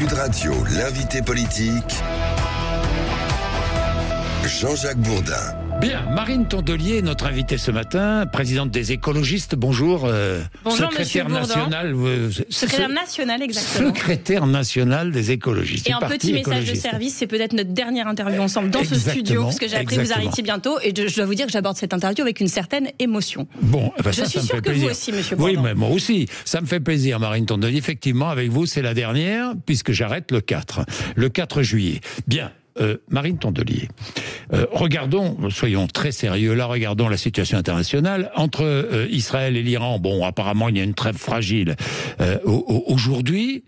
Sud Radio, l'invité politique, Jean-Jacques Bourdin. Bien, Marine Tondelier, notre invitée ce matin, présidente des écologistes. Bonjour, bonjour secrétaire national. Secrétaire national, exactement. Secrétaire national des écologistes. Et un petit message de service, c'est peut-être notre dernière interview ensemble dans ce studio, parce que j'ai appris que vous arrêtiez bientôt, et je dois vous dire que j'aborde cette interview avec une certaine émotion. Bon, je suis sûre que vous aussi, monsieur Bourdin. Oui, mais moi aussi. Ça me fait plaisir, Marine Tondelier. Effectivement, avec vous, c'est la dernière, puisque j'arrête le 4 juillet. Bien. Marine Tondelier, regardons, soyons très sérieux là, regardons la situation internationale. Entre Israël et l'Iran, bon, apparemment il y a une trêve fragile aujourd'hui.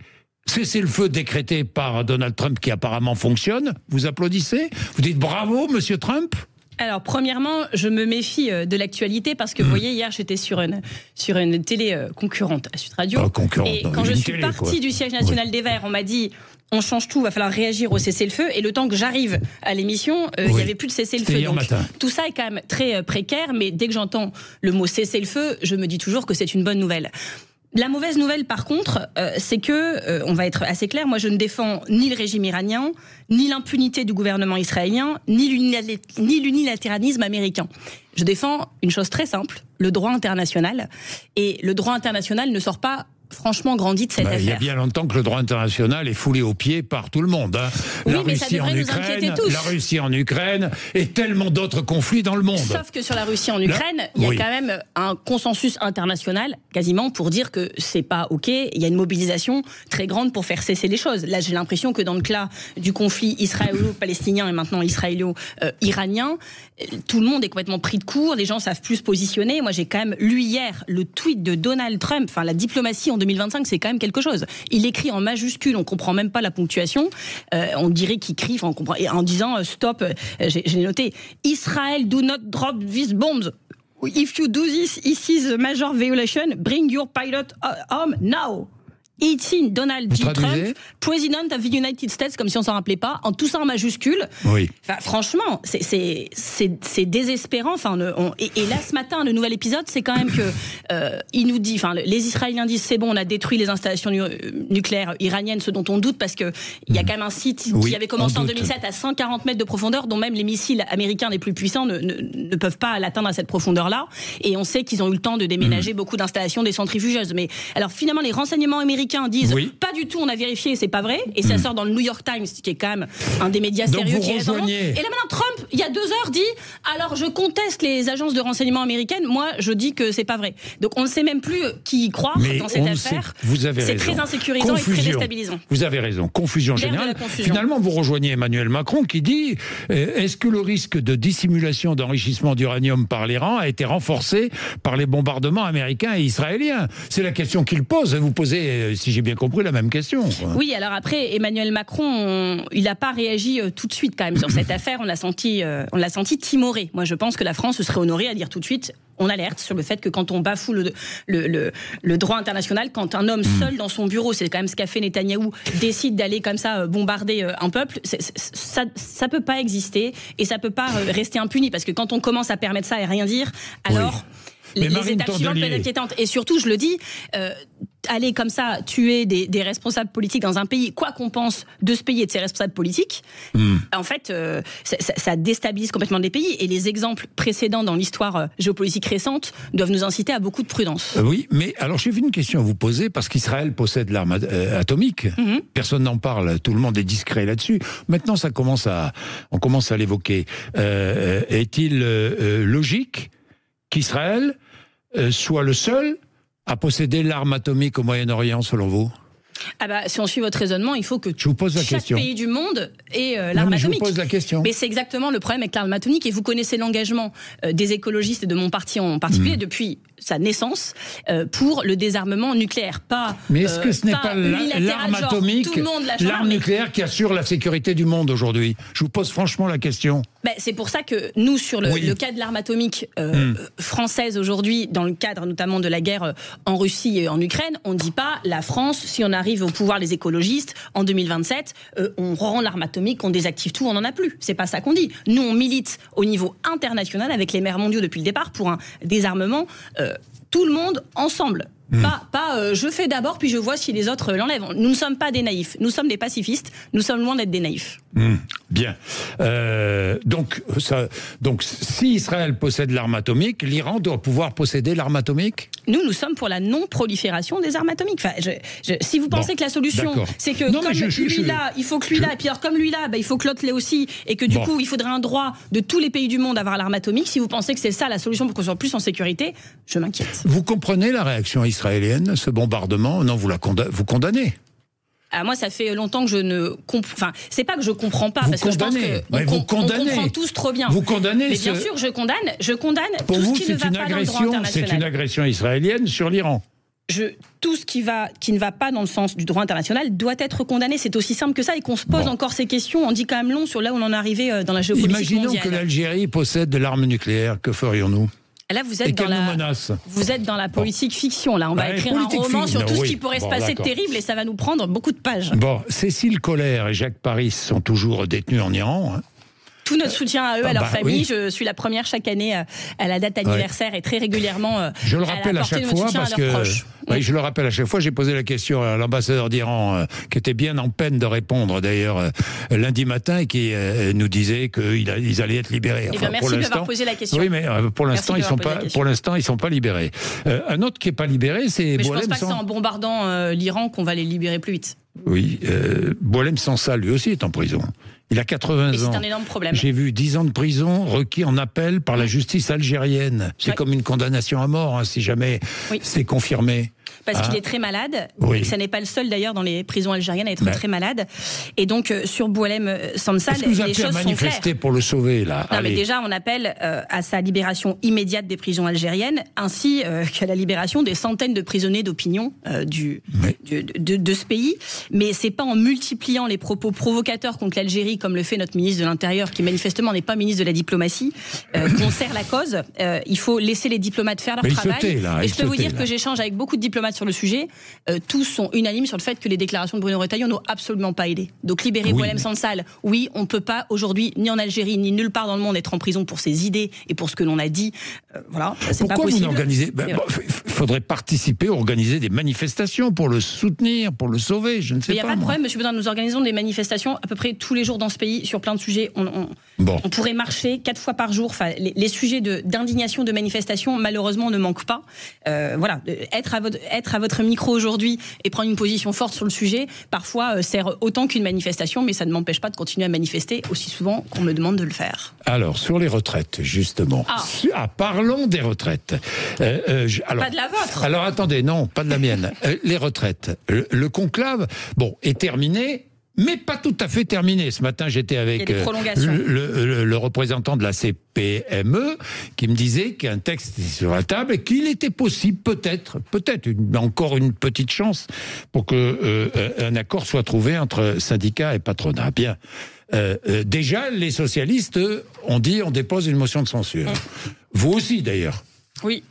Cessez-le-feu décrété par Donald Trump qui apparemment fonctionne. Vous applaudissez? Vous dites bravo, monsieur Trump? Alors, premièrement, je me méfie de l'actualité parce que, vous voyez, hier, j'étais sur une télé concurrente à Sud Radio. Et quand je suis partie du siège national des Verts, on m'a dit on change tout, va falloir réagir au cessez-le-feu. Et le temps que j'arrive à l'émission, il n'y avait plus de cessez-le-feu. Donc, tout ça est quand même très précaire, mais dès que j'entends le mot cessez-le-feu, je me dis toujours que c'est une bonne nouvelle. La mauvaise nouvelle, par contre, c'est que, on va être assez clair, moi je ne défends ni le régime iranien, ni l'impunité du gouvernement israélien, ni l'unilatéralisme américain. Je défends une chose très simple, le droit international. Et le droit international ne sort pas franchement grandi de cette affaire. Il y a bien longtemps que le droit international est foulé aux pieds par tout le monde. Hein. Oui, mais ça devrait nous inquiéter tous. La Russie en Ukraine et tellement d'autres conflits dans le monde. Sauf que sur la Russie en Ukraine, il y a quand même un consensus international, quasiment, pour dire que c'est pas OK. Il y a une mobilisation très grande pour faire cesser les choses. Là, j'ai l'impression que dans le cas du conflit israélo-palestinien et maintenant israélo-iranien, tout le monde est complètement pris de court. Les gens savent plus se positionner. Moi, j'ai quand même lu hier le tweet de Donald Trump. Enfin, la diplomatie en 2025, c'est quand même quelque chose. Il écrit en majuscule, on comprend même pas la ponctuation. On dirait qu'il crie, enfin, on comprend, en disant stop. J'ai noté Israel do not drop these bombs. If you do this, this is a major violation. Bring your pilot home now. It's in Donald J. Trump, President of the United States, comme si on s'en rappelait pas, en tout ça en majuscule. Oui. Enfin, franchement, c'est désespérant. Enfin, et là, ce matin, le nouvel épisode, c'est quand même que il nous dit, enfin, les Israéliens disent c'est bon, on a détruit les installations nucléaires iraniennes, ce dont on doute parce que il y a quand même un site qui avait commencé en 2007 à 140 mètres de profondeur, dont même les missiles américains les plus puissants ne peuvent pas l'atteindre à cette profondeur-là. Et on sait qu'ils ont eu le temps de déménager beaucoup d'installations des centrifugeuses. Mais alors finalement, les renseignements américains disent pas du tout, on a vérifié, c'est pas vrai, et ça sort dans le New York Times, qui est quand même un des médias sérieux qui est. Et là maintenant Trump, il y a 2 heures, dit alors je conteste les agences de renseignement américaines, moi je dis que c'est pas vrai. Donc on ne sait même plus qui y croire dans cette affaire. Vous avez c'est raison. très insécurisant et très déstabilisant. Vous avez raison, confusion générale. Finalement vous rejoignez Emmanuel Macron qui dit est-ce que le risque de dissimulation d'enrichissement d'uranium par l'Iran a été renforcé par les bombardements américains et israéliens? C'est la question qu'il pose. Vous posez, si j'ai bien compris, la même question. Oui, alors après, Emmanuel Macron, il n'a pas réagi tout de suite quand même sur cette affaire. On l'a senti timoré. Moi, je pense que la France se serait honorée à dire tout de suite, on alerte sur le fait que quand on bafoue le droit international, quand un homme seul dans son bureau, c'est quand même ce qu'a fait Netanyahou, décide d'aller comme ça bombarder un peuple, ça peut pas exister et ça peut pas rester impuni, parce que quand on commence à permettre ça et rien dire, alors... Les étapes suivantes peuvent être inquiétantes. Et surtout, je le dis, aller comme ça tuer des responsables politiques dans un pays, quoi qu'on pense de ce pays et de ses responsables politiques, en fait, ça déstabilise complètement les pays. Et les exemples précédents dans l'histoire géopolitique récente doivent nous inciter à beaucoup de prudence. Oui, mais alors j'ai une question à vous poser, parce qu'Israël possède l'arme atomique. Personne n'en parle, tout le monde est discret là-dessus. Maintenant, on commence à l'évoquer. Est-il logique qu'Israël soit le seul à posséder l'arme atomique au Moyen-Orient, selon vous? Si on suit votre raisonnement, il faut que chaque pays du monde ait l'arme atomique. Je vous pose la question. Mais c'est exactement le problème avec l'arme atomique, et vous connaissez l'engagement des écologistes et de mon parti en particulier depuis sa naissance pour le désarmement nucléaire. Mais est-ce que ce n'est pas l'arme atomique, l'arme nucléaire qui assure la sécurité du monde aujourd'hui? Je vous pose franchement la question. C'est pour ça que nous, sur le cas de l'arme atomique française aujourd'hui, dans le cadre notamment de la guerre en Russie et en Ukraine, on ne dit pas la France, si on arrive au pouvoir les écologistes, en 2027, on rend l'arme atomique, on désactive tout, on n'en a plus. C'est pas ça qu'on dit. Nous, on milite au niveau international avec les maires mondiaux depuis le départ pour un désarmement tout le monde ensemble. Je fais d'abord, puis je vois si les autres l'enlèvent. Nous ne sommes pas des naïfs, nous sommes des pacifistes, nous sommes loin d'être des naïfs. Bien. Donc, si Israël possède l'arme atomique, l'Iran doit pouvoir posséder l'arme atomique ? Nous sommes pour la non-prolifération des armes atomiques. Enfin, si vous pensez que la solution, c'est que il faut que lui là, et puis alors comme lui là, il faut que l'autre l'ait aussi, et que du coup, il faudrait un droit de tous les pays du monde à avoir l'arme atomique, si vous pensez que c'est ça la solution pour qu'on soit plus en sécurité, je m'inquiète. Vous comprenez la réaction israélienne, ce bombardement ? Non, vous condamnez. Moi, ça fait longtemps que je ne comprends. Enfin, c'est pas que je comprends pas, parce que je pense que on comprend tous trop bien. Vous condamnez. Mais bien sûr, je condamne. Pour tout vous, ce qui ne va pas dans le droit international. C'est une agression israélienne sur l'Iran. Tout ce qui ne va pas dans le sens du droit international doit être condamné. C'est aussi simple que ça, et qu'on se pose encore ces questions. On dit quand même long sur là où on en est arrivé dans la géopolitique mondiale. Imaginons que l'Algérie possède de l'arme nucléaire. Que ferions-nous ? Là, vous êtes dans la politique fiction. Là, on va écrire un roman sur tout ce qui pourrait se passer de terrible, et ça va nous prendre beaucoup de pages. Bon, Cécile Collère et Jacques Paris sont toujours détenus en Iran. Tout notre soutien à eux, à leur famille. Je suis la première chaque année à la date anniversaire et très régulièrement. Je le rappelle à chaque fois parce que je le rappelle à chaque fois. J'ai posé la question à l'ambassadeur d'Iran qui était bien en peine de répondre d'ailleurs lundi matin et qui nous disait qu'ils allaient être libérés. Enfin, merci d'avoir posé la question. Oui, mais pour l'instant ils sont pas libérés. Un autre qui est pas libéré, c'est. Mais je pense pas que c'est en bombardant l'Iran qu'on va les libérer plus vite. Oui, Boualem Sansal lui aussi est en prison. Il a 80 ans. C'est un énorme problème. J'ai vu 10 ans de prison requis en appel par la justice algérienne. C'est comme une condamnation à mort, si jamais c'est confirmé. Parce qu'il est très malade. Oui. Ça n'est pas le seul d'ailleurs dans les prisons algériennes à être très malade. Et donc sur Boualem Sansal, les choses sont claires. Est-ce que vous appelez à manifester pour le sauver là ? Non, mais déjà on appelle à sa libération immédiate des prisons algériennes, ainsi qu'à la libération des centaines de prisonniers d'opinion de ce pays. Mais c'est pas en multipliant les propos provocateurs contre l'Algérie, comme le fait notre ministre de l'Intérieur, qui manifestement n'est pas ministre de la diplomatie, qu'on sert la cause. Il faut laisser les diplomates faire leur travail. Et je peux vous dire que j'échange avec beaucoup de diplomates sur le sujet, tous sont unanimes sur le fait que les déclarations de Bruno Retailleau n'ont absolument pas aidé. Donc libérer Boualem Sansal, oui, on ne peut pas aujourd'hui, ni en Algérie, ni nulle part dans le monde, être en prison pour ses idées et pour ce que l'on a dit. Voilà, c'est pas possible. Pourquoi vous n'organisez il faudrait participer, organiser des manifestations pour le soutenir, pour le sauver, je ne sais pas. Il n'y a pas de problème, monsieur Baudin, nous organisons des manifestations à peu près tous les jours dans ce pays sur plein de sujets. On pourrait marcher 4 fois par jour. Enfin, les sujets d'indignation, de manifestation, malheureusement, ne manquent pas. Voilà, être à votre micro aujourd'hui et prendre une position forte sur le sujet, parfois sert autant qu'une manifestation, mais ça ne m'empêche pas de continuer à manifester aussi souvent qu'on me demande de le faire. Alors, sur les retraites, justement. Parlons des retraites. Pas de la vôtre. Alors, attendez, non, pas de la mienne. Les retraites. Le conclave, est terminé. Mais pas tout à fait terminé. Ce matin, j'étais avec le représentant de la CPME qui me disait qu'un texte était sur la table et qu'il était possible, peut-être, encore une petite chance pour qu'un accord soit trouvé entre syndicats et patronat. Bien. Déjà, les socialistes ont dit on dépose une motion de censure. Vous aussi, d'ailleurs. Oui.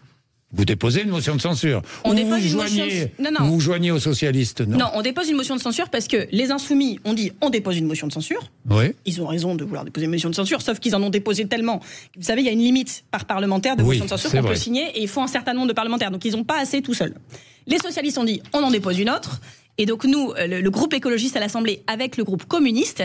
Vous déposez une motion de censure. Vous vous joignez aux socialistes, non ? Non, on dépose une motion de censure parce que les Insoumis ont dit on dépose une motion de censure. Oui. Ils ont raison de vouloir déposer une motion de censure, sauf qu'ils en ont déposé tellement. Vous savez, il y a une limite par parlementaire de motion de censure qu'on peut signer et il faut un certain nombre de parlementaires. Donc ils n'ont pas assez tout seuls. Les socialistes ont dit on en dépose une autre. Et donc nous, le groupe écologiste à l'Assemblée, avec le groupe communiste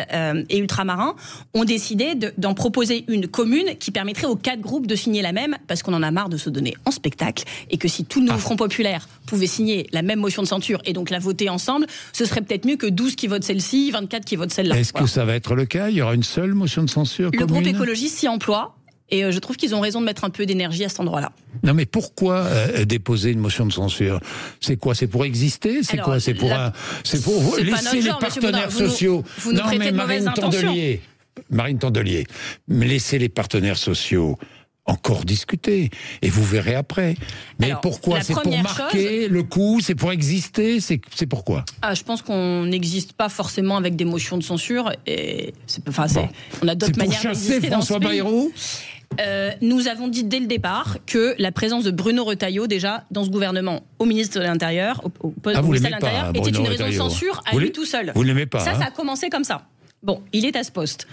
et ultramarin, ont décidé d'en proposer une commune qui permettrait aux 4 groupes de signer la même, parce qu'on en a marre de se donner en spectacle, et que si tout le nouveau Front populaire pouvait signer la même motion de censure et donc la voter ensemble, ce serait peut-être mieux que 12 qui votent celle-ci, 24 qui votent celle-là. Est-ce que ça va être le cas ? Il y aura une seule motion de censure commune ? Le groupe écologiste s'y emploie. Et je trouve qu'ils ont raison de mettre un peu d'énergie à cet endroit-là. Non, mais pourquoi déposer une motion de censure ? C'est quoi ? C'est pour exister ? C'est quoi ? C'est pour laisser les partenaires sociaux. Vous nous prêtez de mauvaises intentions. Marine Tondelier, laissez les partenaires sociaux encore discuter, et vous verrez après. Mais pourquoi ? C'est pour marquer le coup, c'est pour exister, c'est pourquoi ? Je pense qu'on n'existe pas forcément avec des motions de censure, et on a d'autres manières d'exister dans ce pays. François Bayrou ? Nous avons dit dès le départ que la présence de Bruno Retailleau, déjà dans ce gouvernement, au ministre de l'Intérieur, au poste de ministre de l'Intérieur, était une raison de censure à lui tout seul. Vous ne l'aimez pas ? Ça a commencé comme ça. Bon, il est à ce poste.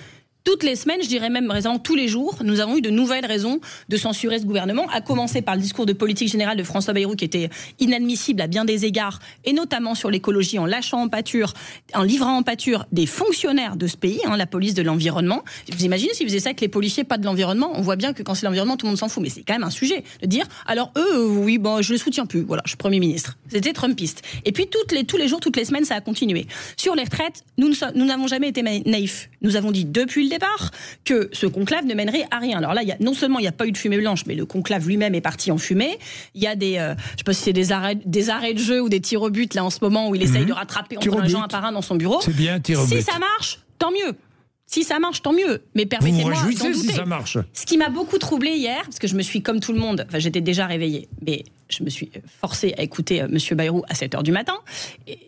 toutes les semaines, je dirais même raison tous les jours, nous avons eu de nouvelles raisons de censurer ce gouvernement, à commencer par le discours de politique générale de François Bayrou qui était inadmissible à bien des égards, et notamment sur l'écologie, en lâchant en pâture, en livrant en pâture des fonctionnaires de ce pays, la police de l'environnement. Vous imaginez s'ils faisaient ça avec les policiers, pas de l'environnement? On voit bien que quand c'est l'environnement, tout le monde s'en fout, mais c'est quand même un sujet de dire, alors eux, oui, bon, je les soutiens plus, voilà, je suis Premier ministre. C'était trumpiste. Et puis tous les jours, toutes les semaines, ça a continué. Sur les retraites, nous n'avons jamais été naïfs. Nous avons dit depuis le départ que ce conclave ne mènerait à rien. Alors là, non seulement il n'y a pas eu de fumée blanche, mais le conclave lui-même est parti en fumée. Il y a je ne sais pas si c'est des arrêts de jeu ou des tirs au but là en ce moment où il essaye de rattraper entre les gens un par un dans son bureau. C'est bien, tir au but. Si ça marche, tant mieux. Si ça marche, tant mieux. Mais permettez-moi d'en douter. Si ça marche. Ce qui m'a beaucoup troublé hier, parce que je me suis, comme tout le monde, j'étais déjà réveillée, mais je me suis forcée à écouter M. Bayrou à 7h du matin. Et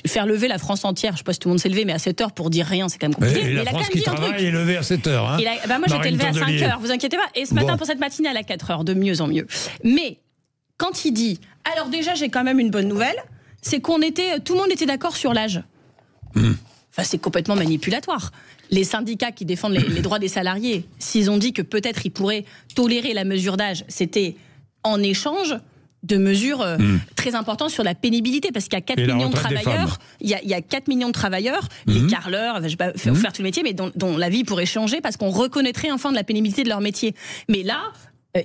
faire lever la France entière, je ne sais pas si tout le monde s'est levé, mais à 7h pour dire rien, c'est quand même compliqué. Et la France qui travaille est levée à 7h. Moi, j'étais levée à 5h, vous inquiétez pas. Et ce matin, pour cette matinée, à 4h, de mieux en mieux. Mais quand il dit, alors déjà, j'ai quand même une bonne nouvelle, c'est tout le monde était d'accord sur l'âge. C'est complètement manipulatoire. Les syndicats qui défendent les droits des salariés, s'ils ont dit que peut-être ils pourraient tolérer la mesure d'âge, c'était en échange de mesures très importantes sur la pénibilité, parce qu'il y a 4 millions de travailleurs, il y a 4 millions de travailleurs, les carreleurs, je ne vais pas faire tout le métier, mais dont la vie pourrait changer parce qu'on reconnaîtrait enfin de la pénibilité de leur métier. Mais là,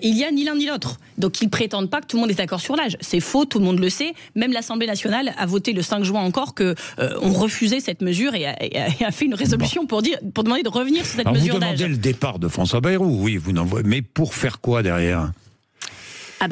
il n'y a ni l'un ni l'autre. Donc ils ne prétendent pas que tout le monde est d'accord sur l'âge. C'est faux, tout le monde le sait. Même l'Assemblée nationale a voté le 5 juin encore qu'on refusait cette mesure et a fait une résolution pour demander de revenir sur cette mesure d'âge. Vous demandez le départ de François Bayrou, oui, vous n'envoyez. Mais pour faire quoi derrière ?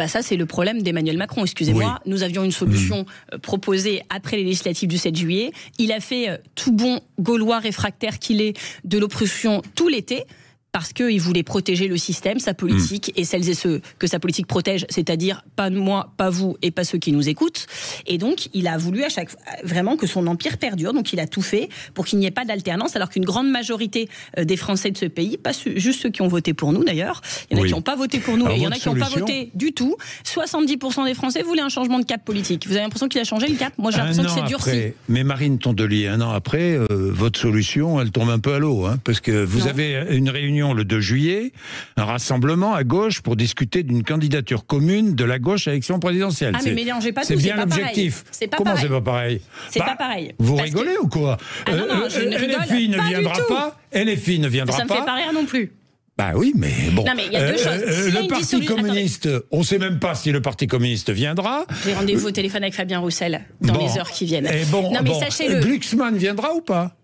Ça c'est le problème d'Emmanuel Macron, excusez-moi. Oui. Nous avions une solution proposée après les législatives du 7 juillet. Il a fait tout bon Gaulois réfractaire qu'il est de l'opposition tout l'été, parce qu'il voulait protéger le système, sa politique, et celles et ceux que sa politique protège, c'est-à-dire pas moi, pas vous, et pas ceux qui nous écoutent. Et donc, il a voulu à chaque fois vraiment que son empire perdure, donc il a tout fait pour qu'il n'y ait pas d'alternance, alors qu'une grande majorité des Français de ce pays, pas juste ceux qui ont voté pour nous d'ailleurs, il y en a qui n'ont pas voté pour nous, et il y en a qui n'ont pas voté du tout. 70% des Français voulaient un changement de cap politique. Vous avez l'impression qu'il a changé le cap ? Moi j'ai l'impression que c'est durci. Mais Marine Tondelier, un an après, votre solution, elle tombe un peu à l'eau, parce que vous avez une réunion le 2 juillet, un rassemblement à gauche pour discuter d'une candidature commune de la gauche à l'élection présidentielle. Mais mélangez pas tout, c'est bien l'objectif. Comment c'est pas pareil ? C'est pas pareil. Vous rigolez ou quoi ? Non, je ne rigole LFI ne viendra pas. LFI ne viendra pas. Ça ne fait pas rire non plus. Oui, mais bon. Non, mais il y a deux choses. Le Parti communiste, on ne sait même pas si le Parti communiste viendra. J'ai rendez-vous au téléphone avec Fabien Roussel dans les heures qui viennent. Sachez-le. Glucksmann viendra ou pas ?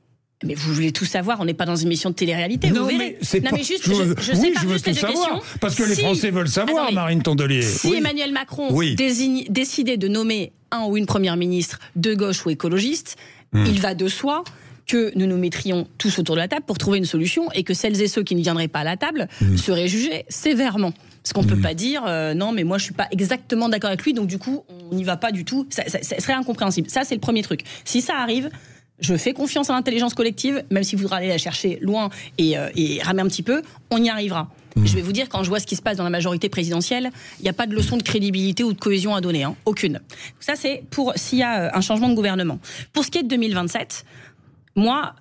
Mais vous voulez tout savoir, on n'est pas dans une émission de télé-réalité, vous verrez. Mais juste, je veux tout savoir, parce que les Français veulent savoir, Marine Tondelier. Si Emmanuel Macron décidait de nommer un ou une première ministre de gauche ou écologiste, il va de soi que nous nous mettrions tous autour de la table pour trouver une solution, et que celles et ceux qui ne viendraient pas à la table seraient jugés sévèrement. Parce qu'on ne peut pas dire non, mais moi je ne suis pas exactement d'accord avec lui, donc du coup on n'y va pas du tout. Ça serait incompréhensible. Ça, c'est le premier truc. Si ça arrive, je fais confiance à l'intelligence collective, même s'il faudra aller la chercher loin et ramer un petit peu, on y arrivera. Je vais vous dire, quand je vois ce qui se passe dans la majorité présidentielle, il n'y a pas de leçon de crédibilité ou de cohésion à donner, aucune. Ça, c'est pour s'il y a un changement de gouvernement. Pour ce qui est de 2027, moi,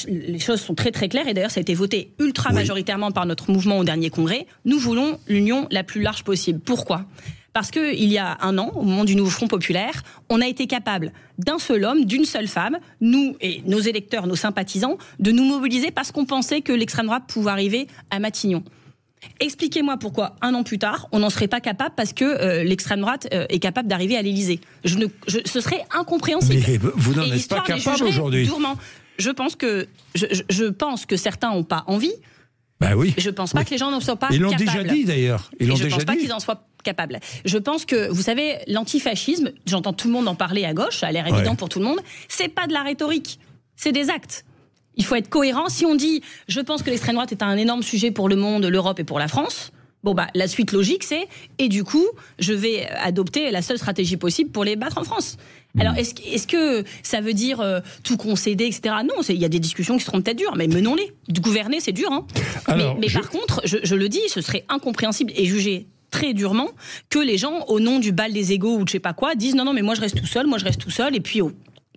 les choses sont très très claires, et d'ailleurs ça a été voté ultra majoritairement par notre mouvement au dernier congrès. Nous voulons l'union la plus large possible. Pourquoi ? Parce qu'il y a un an, au moment du nouveau Front populaire, on a été capable d'un seul homme, d'une seule femme, nous et nos électeurs, nos sympathisants, de nous mobiliser parce qu'on pensait que l'extrême droite pouvait arriver à Matignon. Expliquez-moi pourquoi, un an plus tard, on n'en serait pas capable parce que l'extrême droite est capable d'arriver à l'Élysée. Ce serait incompréhensible. Mais vous n'en êtes pas capable aujourd'hui. Je pense que certains n'ont pas envie. Oui. Je ne pense pas que les gens n'en soient pas capables. Ils l'ont déjà dit d'ailleurs. Je ne pense pas qu'ils en soient capables. Je pense que, vous savez, l'antifascisme, j'entends tout le monde en parler à gauche, ça a l'air évident pour tout le monde, c'est pas de la rhétorique, c'est des actes. Il faut être cohérent. Si on dit « je pense que l'extrême droite est un énorme sujet pour le monde, l'Europe et pour la France », la suite logique c'est « et du coup, je vais adopter la seule stratégie possible pour les battre en France ». Alors, est-ce que ça veut dire tout concéder, etc. Non, il y a des discussions qui seront peut-être dures, mais menons-les. Gouverner, c'est dur. Mais par contre, je le dis, ce serait incompréhensible et jugé très durement que les gens, au nom du bal des égos ou de je sais pas quoi, disent non, mais moi je reste tout seul, et puis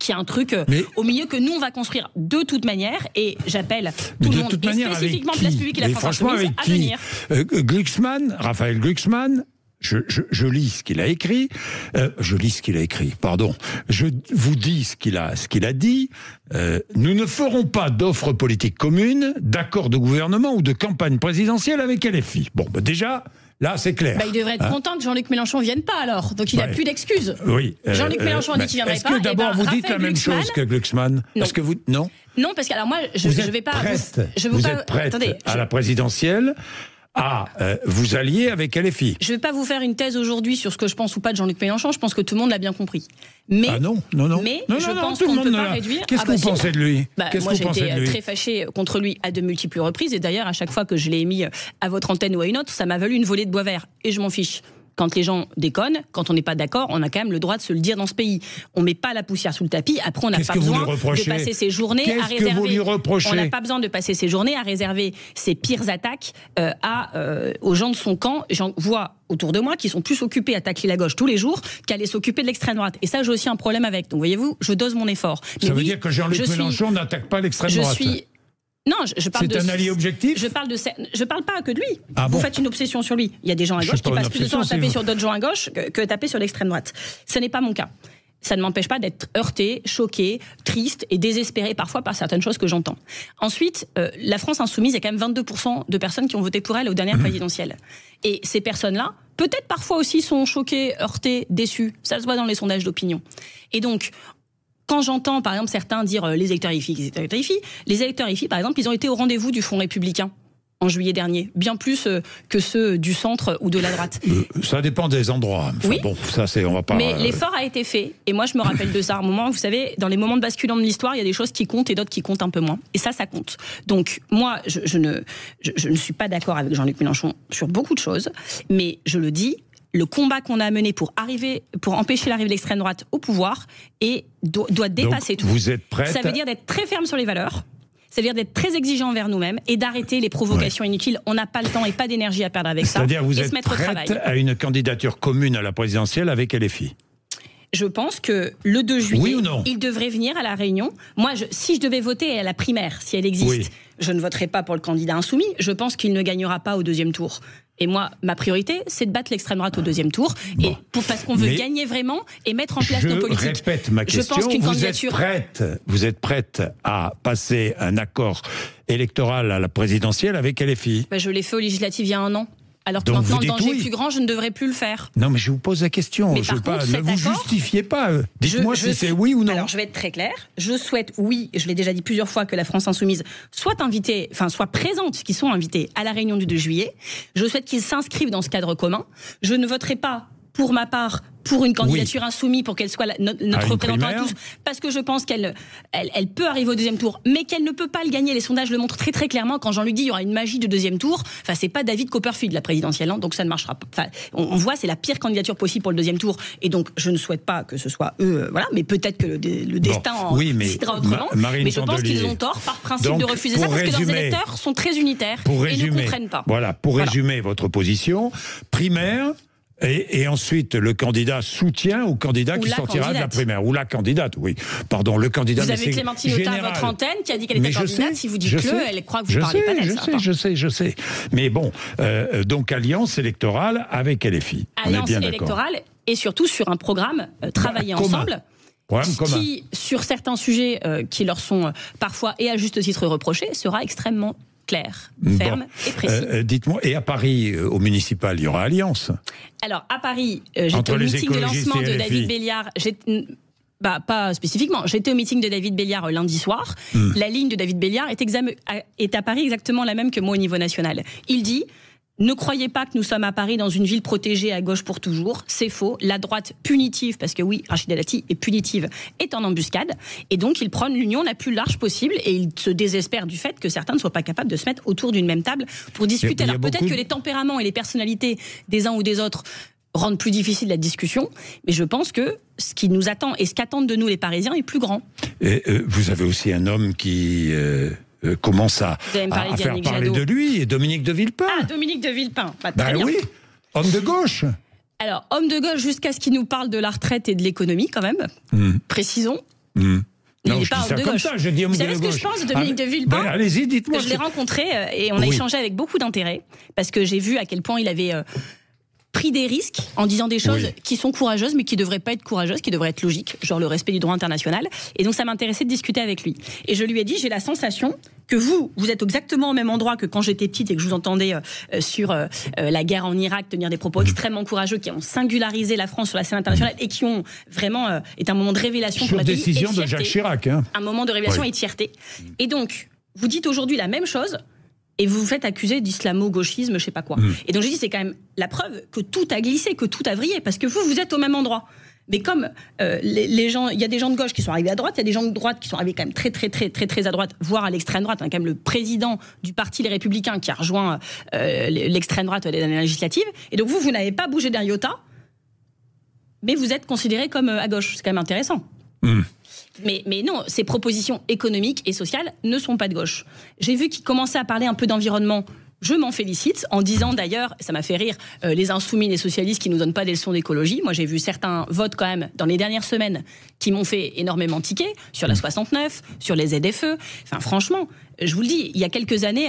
qu'il y a un truc au milieu que nous on va construire de toute manière, et j'appelle tout le monde, et spécifiquement Place Publique et la France Insoumise, à venir. Raphaël Glucksmann, je lis ce qu'il a écrit, je vous dis ce qu'il a dit. Nous ne ferons pas d'offre politique commune, d'accord de gouvernement ou de campagne présidentielle avec LFI. Bon, déjà... Là, c'est clair. Il devrait être content que Jean-Luc Mélenchon ne vienne pas, alors. Donc, il n'a plus d'excuses. Oui. Jean-Luc Mélenchon a dit qu'il ne viendrait pas. Est-ce que d'abord, vous dites la même chose que Glucksmann? Non. Est-ce que vous... Non, parce que, alors moi, je ne vais pas... Vous êtes prête à la présidentielle à vous allier avec LFI. Je ne vais pas vous faire une thèse aujourd'hui sur ce que je pense ou pas de Jean-Luc Mélenchon. Je pense que tout le monde l'a bien compris. Mais, Mais je pense qu'on ne peut pas réduire... Qu'est-ce que vous pensez de lui? Moi, j'ai été très fâchée contre lui à de multiples reprises. Et d'ailleurs, à chaque fois que je l'ai mis à votre antenne ou à une autre, ça m'a valu une volée de bois vert. Et je m'en fiche. Quand les gens déconnent, quand on n'est pas d'accord, on a quand même le droit de se le dire dans ce pays. On ne met pas la poussière sous le tapis. Après, on n'a pas besoin de passer ses journées à réserver. On n'a pas besoin de passer ses journées à réserver ses pires attaques aux gens de son camp. J'en vois autour de moi qui sont plus occupés à tacler la gauche tous les jours qu'à aller s'occuper de l'extrême droite. Et ça, j'ai aussi un problème avec. Donc, voyez-vous, je dose mon effort. Ça veut dire que Jean-Luc Mélenchon n'attaque pas l'extrême droite. Non, je parle c'est un allié objectif. Je parle pas que de lui. Vous faites une obsession sur lui. Il y a des gens à gauche qui passent plus de temps à taper sur d'autres gens à gauche que taper sur l'extrême droite. Ce n'est pas mon cas. Ça ne m'empêche pas d'être heurté, choqué, triste et désespéré parfois par certaines choses que j'entends. Ensuite, la France Insoumise, il y a quand même 22% de personnes qui ont voté pour elle aux dernières présidentielles. Et ces personnes-là, peut-être parfois aussi sont choquées, heurtées, déçues. Ça se voit dans les sondages d'opinion. Et donc, quand j'entends, par exemple, certains dire les électeurs IFI, par exemple, ils ont été au rendez-vous du Front républicain en juillet dernier, bien plus que ceux du centre ou de la droite. Ça dépend des endroits. Enfin, oui. Bon, ça on va pas. Mais l'effort a été fait, et moi je me rappelle de ça. À un moment, vous savez, dans les moments de basculement de l'histoire, il y a des choses qui comptent et d'autres qui comptent un peu moins. Et ça compte. Donc moi, je ne suis pas d'accord avec Jean-Luc Mélenchon sur beaucoup de choses, mais je le dis. Le combat qu'on a mené pour empêcher l'arrivée de l'extrême droite au pouvoir doit dépasser tout. Vous êtes prête? Ça veut dire d'être très ferme sur les valeurs. Ça veut dire d'être très exigeant envers nous-mêmes et d'arrêter les provocations inutiles. On n'a pas le temps et pas d'énergie à perdre avec ça. C'est-à-dire vous et êtes se mettre au travail. prête à une candidature commune à la présidentielle avec LFI? Je pense que le 2 juillet, oui ou non, il devrait venir à La Réunion. Moi, si je devais voter à la primaire, si elle existe, je ne voterai pas pour le candidat insoumis. Je pense qu'il ne gagnera pas au deuxième tour. Et moi, ma priorité, c'est de battre l'extrême droite au deuxième tour, parce qu'on veut gagner vraiment et mettre en place nos politiques. Je répète ma question. Je pense qu'une vous êtes prête à passer un accord électoral à la présidentielle avec LFI? Je l'ai fait aux législatives il y a 1 an. Alors que donc maintenant, le danger est plus grand, je ne devrais plus le faire. Non, mais je vous pose la question. Mais ne vous justifiez pas. Dites-moi si c'est oui ou non. Alors, je vais être très claire. Je souhaite, je l'ai déjà dit plusieurs fois, que la France Insoumise soit présente, qu'ils sont invités à la réunion du 2 juillet. Je souhaite qu'ils s'inscrivent dans ce cadre commun. Je ne voterai pas, pour ma part, pour une candidature insoumise, pour qu'elle soit notre représentante à tous, parce que je pense qu'elle peut arriver au deuxième tour, mais qu'elle ne peut pas le gagner. Les sondages le montrent très très clairement. Quand Jean-Luc dit il y aura une magie de deuxième tour, c'est pas David Copperfield la présidentielle, donc ça ne marchera pas. On voit, c'est la pire candidature possible pour le deuxième tour, et donc je ne souhaite pas que ce soit eux, mais peut-être que le destin décidera autrement. Mais je pense qu'ils ont tort par principe de refuser ça, parce que leurs électeurs sont très unitaires et ne comprennent pas. Pour résumer votre position, primaire. Et ensuite, le candidat soutient au candidat qui sortira de la primaire. Ou la candidate, oui. Pardon, le candidat. Vous avez Clémentine Autain à votre antenne qui a dit qu'elle était candidate. Si vous dites-le, elle croit que vous parlez pas d'elle. Je sais. Mais bon, donc alliance électorale avec LFI. Alliance électorale et surtout sur un programme travailler ensemble. Qui, sur certains sujets qui leur sont parfois et à juste titre reprochés, sera extrêmement clair, ferme et précis. Dites-moi, et à Paris, au municipal, il y aura alliance? Alors, à Paris, j'étais au meeting de lancement de David Béliard. Pas spécifiquement. J'étais au meeting de David Béliard lundi soir. La ligne de David Béliard est à Paris exactement la même que moi au niveau national. Il dit... Ne croyez pas que nous sommes à Paris dans une ville protégée à gauche pour toujours. C'est faux. La droite punitive, parce que oui, Rachida Dati est punitive, est en embuscade. Et donc, il prône l'union la plus large possible et il se désespère du fait que certains ne soient pas capables de se mettre autour d'une même table pour discuter. Alors peut-être que les tempéraments et les personnalités des uns ou des autres rendent plus difficile la discussion, mais je pense que ce qui nous attend et ce qu'attendent de nous les Parisiens est plus grand. Et vous avez aussi un homme qui... commence à faire parler de lui, et Dominique de Villepin. Ah, Dominique de Villepin, très bien. Oui, homme de gauche. Alors, homme de gauche jusqu'à ce qu'il nous parle de la retraite et de l'économie, quand même. Précisons. Non, il n'est je pas dis homme ça de comme gauche. ça, je dis homme Vous de savez ce gauche. que je pense de Dominique de Villepin? Allez-y, dites-moi. Je l'ai rencontré et on a échangé avec beaucoup d'intérêt parce que j'ai vu à quel point il avait pris des risques en disant des choses qui sont courageuses mais qui ne devraient pas être courageuses, qui devraient être logiques, genre le respect du droit international. Et donc ça m'intéressait de discuter avec lui. Et je lui ai dit, j'ai la sensation que vous êtes exactement au même endroit que quand j'étais petite et que je vous entendais sur la guerre en Irak tenir des propos extrêmement courageux qui ont singularisé la France sur la scène internationale et qui ont vraiment été un moment de révélation pour la décision de Jacques Chirac. Un moment de révélation et de fierté. Et donc, vous dites aujourd'hui la même chose et vous vous faites accuser d'islamo-gauchisme, je sais pas quoi. Et donc j'ai dit, c'est quand même la preuve que tout a glissé, que tout a vrillé, parce que vous êtes au même endroit. Mais comme les gens, il y a des gens de gauche qui sont arrivés à droite, il y a des gens de droite qui sont arrivés quand même très à droite, voire à l'extrême droite. On a quand même le président du parti Les Républicains qui a rejoint l'extrême droite des années législatives. Et donc vous n'avez pas bougé d'un iota, mais vous êtes considéré comme à gauche. C'est quand même intéressant. Mais non, ces propositions économiques et sociales ne sont pas de gauche. J'ai vu qu'il commençait à parler un peu d'environnement. Je m'en félicite, en disant d'ailleurs, ça m'a fait rire, les insoumis, les socialistes qui nous donnent pas des leçons d'écologie. Moi, j'ai vu certains votes quand même dans les dernières semaines qui m'ont fait énormément tiquer, sur la 69, sur les ZFE. Enfin, franchement, je vous le dis, il y a quelques années,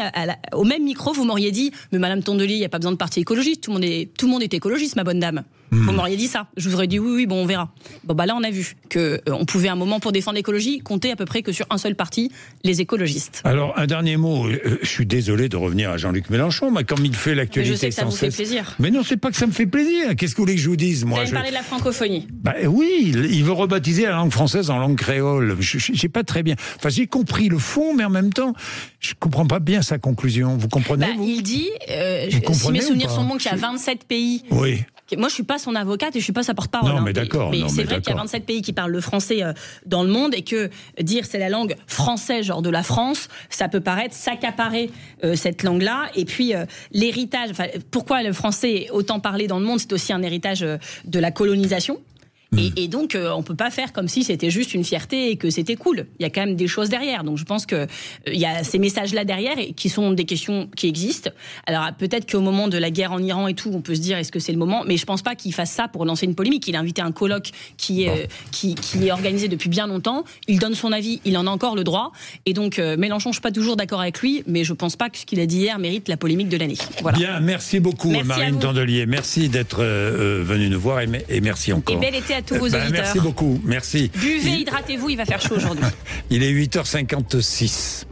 au même micro, vous m'auriez dit, mais Madame Tondelier, il n'y a pas besoin de parti écologiste, tout le monde est écologiste, ma bonne dame. Vous m'auriez dit ça. Je vous aurais dit oui, bon, on verra. Bon, bah là, on a vu qu'on pouvait, à un moment, pour défendre l'écologie, compter à peu près que sur un seul parti, les écologistes. Alors, un dernier mot. Je suis désolé de revenir à Jean-Luc Mélenchon, mais comme il fait l'actualité je sais que ça vous fait plaisir. Mais non, c'est pas que ça me fait plaisir. Qu'est-ce que vous voulez que je vous dise, moi? Vous avez parlé de la francophonie. Bah oui, il veut rebaptiser la langue française en langue créole. J'ai pas très bien. Enfin, j'ai compris le fond, mais en même temps, je comprends pas bien sa conclusion. Vous comprenez, vous? Il dit, si mes souvenirs sont bons, qu'il y a 27 pays. Oui. Moi, je suis pas son avocate et je suis pas sa porte-parole. Non, mais d'accord. Mais c'est vrai qu'il y a 27 pays qui parlent le français dans le monde et que dire c'est la langue française, genre de la France, ça peut paraître s'accaparer cette langue-là. Et puis l'héritage. Pourquoi le français est autant parlé dans le monde, c'est aussi un héritage de la colonisation. Et donc, on peut pas faire comme si c'était juste une fierté et que c'était cool. Il y a quand même des choses derrière. Donc, je pense que il y a ces messages-là derrière et qui sont des questions qui existent. Alors, peut-être qu'au moment de la guerre en Iran et tout, on peut se dire est-ce que c'est le moment. Mais je pense pas qu'il fasse ça pour lancer une polémique. Il a invité un colloque qui est organisé depuis bien longtemps. Il donne son avis. Il en a encore le droit. Et donc, Mélenchon, je suis pas toujours d'accord avec lui, mais je pense pas que ce qu'il a dit hier mérite la polémique de l'année. Voilà. Bien, merci beaucoup, Marine Tondelier. Merci d'être venue nous voir et merci encore. Et bel été à tous vos auditeurs. Merci beaucoup, merci. Buvez, hydratez-vous, il va faire chaud aujourd'hui. Il est 8h56.